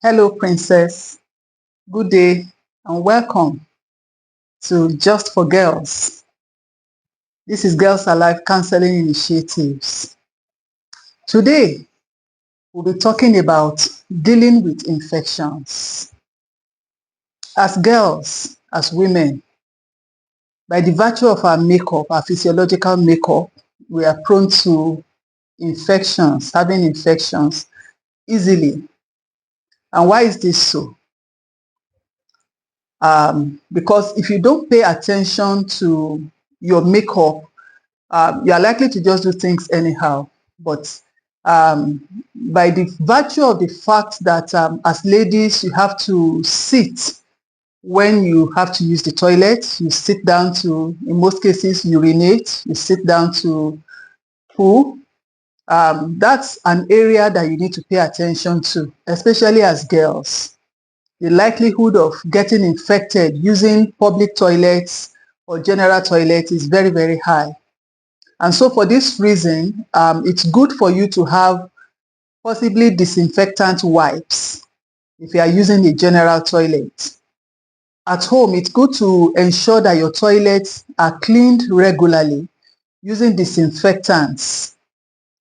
Hello, Princess. Good day and welcome to Just for Girls. This is Girls Alive Counseling Initiatives. Today, we'll be talking about dealing with infections. As girls, as women, by the virtue of our makeup, our physiological makeup, we are prone to infections, having infections easily. And why is this so? Because if you don't pay attention to your makeup, you are likely to just do things anyhow. But by the virtue of the fact that as ladies, you have to sit when you have to use the toilet, you sit down to, in most cases, urinate, you sit down to poo. That's an area that you need to pay attention to, especially as girls. The likelihood of getting infected using public toilets or general toilets is very, very high. And so for this reason, it's good for you to have possibly disinfectant wipes if you are using a general toilet. At home, it's good to ensure that your toilets are cleaned regularly using disinfectants.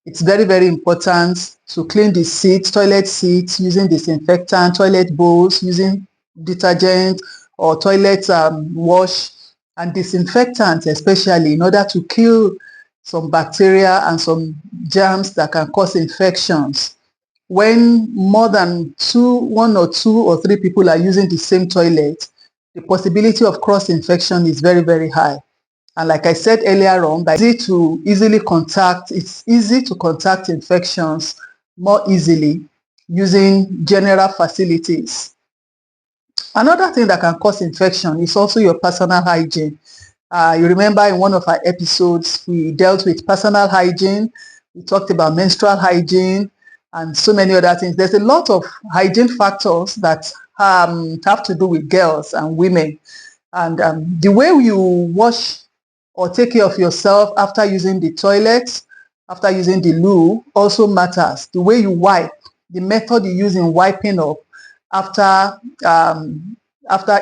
It's very, very important to clean the seats, toilet seats, using disinfectant, toilet bowls, using detergent or toilet wash and disinfectant, especially in order to kill some bacteria and some germs that can cause infections. When more than one or two or three people are using the same toilet, the possibility of cross-infection is very, very high. And like I said earlier on, it's easy to contact infections more easily using general facilities. Another thing that can cause infection is also your personal hygiene. You remember in one of our episodes, we dealt with personal hygiene. We talked about menstrual hygiene and so many other things. There's a lot of hygiene factors that have to do with girls and women. And the way you wash or take care of yourself after using the toilet, after using the loo also matters. The way you wipe, the method you use in wiping up after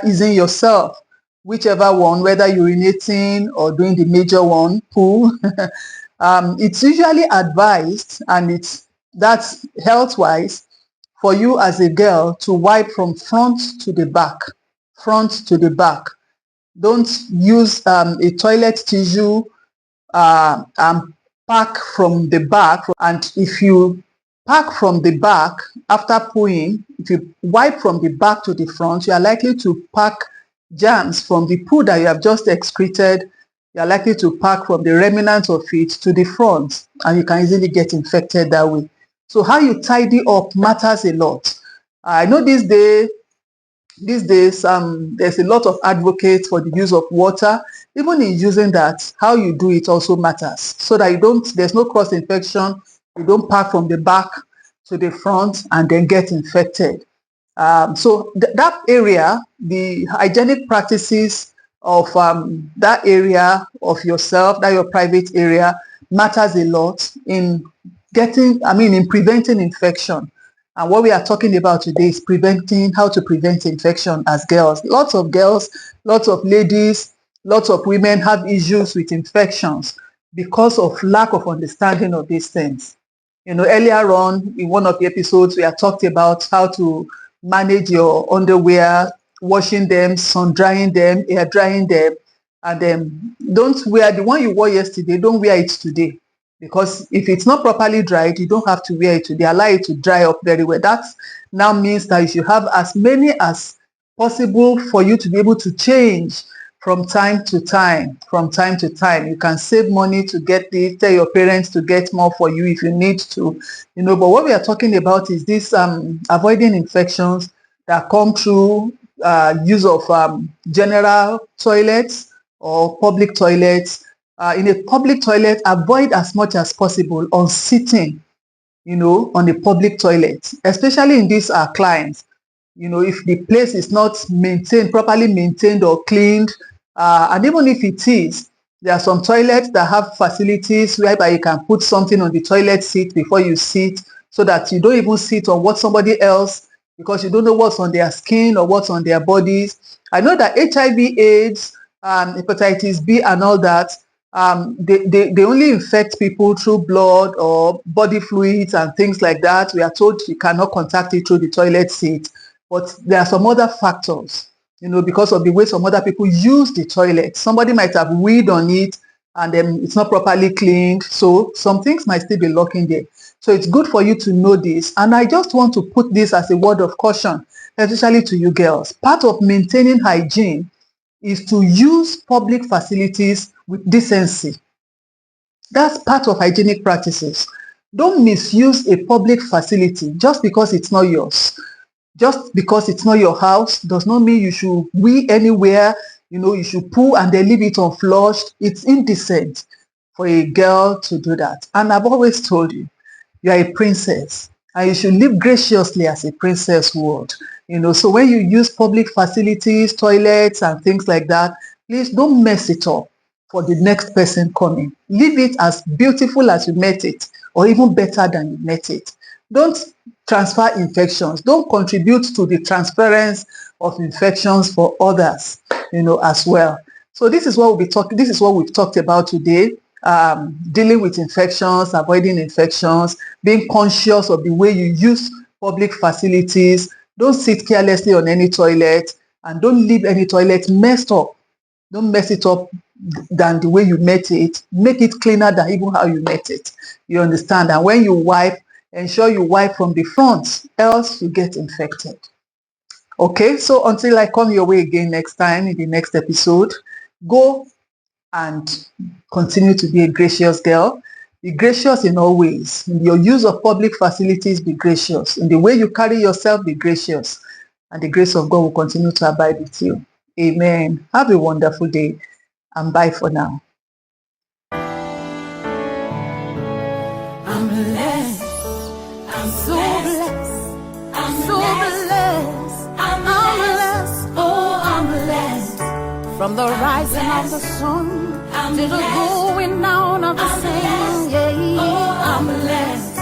easing yourself, whichever one, whether urinating or doing the major one, poo, it's usually advised, and that's health-wise, for you as a girl to wipe from front to the back, front to the back. Don't use a toilet tissue and pack from the back. And if you pack from the back after pooing, if you wipe from the back to the front, you are likely to pack germs from the poo that you have just excreted. You are likely to pack from the remnants of it to the front, and you can easily get infected that way. So how you tidy up matters a lot. I know these days, there's a lot of advocates for the use of water. Even in using that, how you do it also matters, so that there's no cross infection. You don't pack from the back to the front and then get infected. So that area, the hygienic practices of that area of yourself, that your private area, matters a lot in preventing infection. And what we are talking about today is how to prevent infection as girls. Lots of girls, lots of ladies, lots of women have issues with infections because of lack of understanding of these things. Earlier on in one of the episodes, we had talked about how to manage your underwear, washing them, sun drying them, air drying them, and then don't wear the one you wore yesterday, don't wear it today. Because if it's not properly dried, you don't have to wear it today. Allow it to dry up very well. That now means that you should have as many as possible for you to be able to change from time to time. From time to time, you can save money to tell your parents to get more for you if you need to. But what we are talking about is this avoiding infections that come through use of general toilets or public toilets. In a public toilet, avoid as much as possible on sitting, on a public toilet, especially in these climes. If the place is not properly maintained or cleaned, and even if it is, there are some toilets that have facilities whereby you can put something on the toilet seat before you sit, so that you don't even sit on what somebody else because you don't know what's on their skin or what's on their bodies. I know that HIV, AIDS, hepatitis B and all that, they only infect people through blood or body fluids and things like that. We are told you cannot contact it through the toilet seat. But there are some other factors, because of the way some other people use the toilet. Somebody might have weed on it and then it's not properly cleaned. So some things might still be lurking there. So it's good for you to know this. And I just want to put this as a word of caution, especially to you girls. Part of maintaining hygiene is to use public facilities with decency. That's part of hygienic practices. Don't misuse a public facility just because it's not yours. Just because it's not your house does not mean you should wee anywhere. You should poo and then leave it unflushed. It's indecent for a girl to do that. And I've always told you, you are a princess and you should live graciously as a princess would. So when you use public facilities, toilets and things like that, please don't mess it up for the next person coming. Leave it as beautiful as you met it, or even better than you met it. Don't transfer infections. Don't contribute to the transference of infections for others, as well. So this is what we've talked about today. Dealing with infections, avoiding infections, being conscious of the way you use public facilities. Don't sit carelessly on any toilet, and don't leave any toilet messed up. Don't mess it up than the way you met it. Make it cleaner than even how you met it. You understand? And when you wipe, ensure you wipe from the front, else you get infected. Okay, so until I come your way again next time in the next episode, go and continue to be a gracious girl. Be gracious in all ways. In your use of public facilities, be gracious. In the way you carry yourself, be gracious. And the grace of God will continue to abide with you. Amen. Have a wonderful day and bye for now. I'm blessed. I'm so blessed. I'm so blessed. I'm blessed. Oh, I'm blessed. From the rising of the sun to the going down of the same. Yeah, I'm blessed.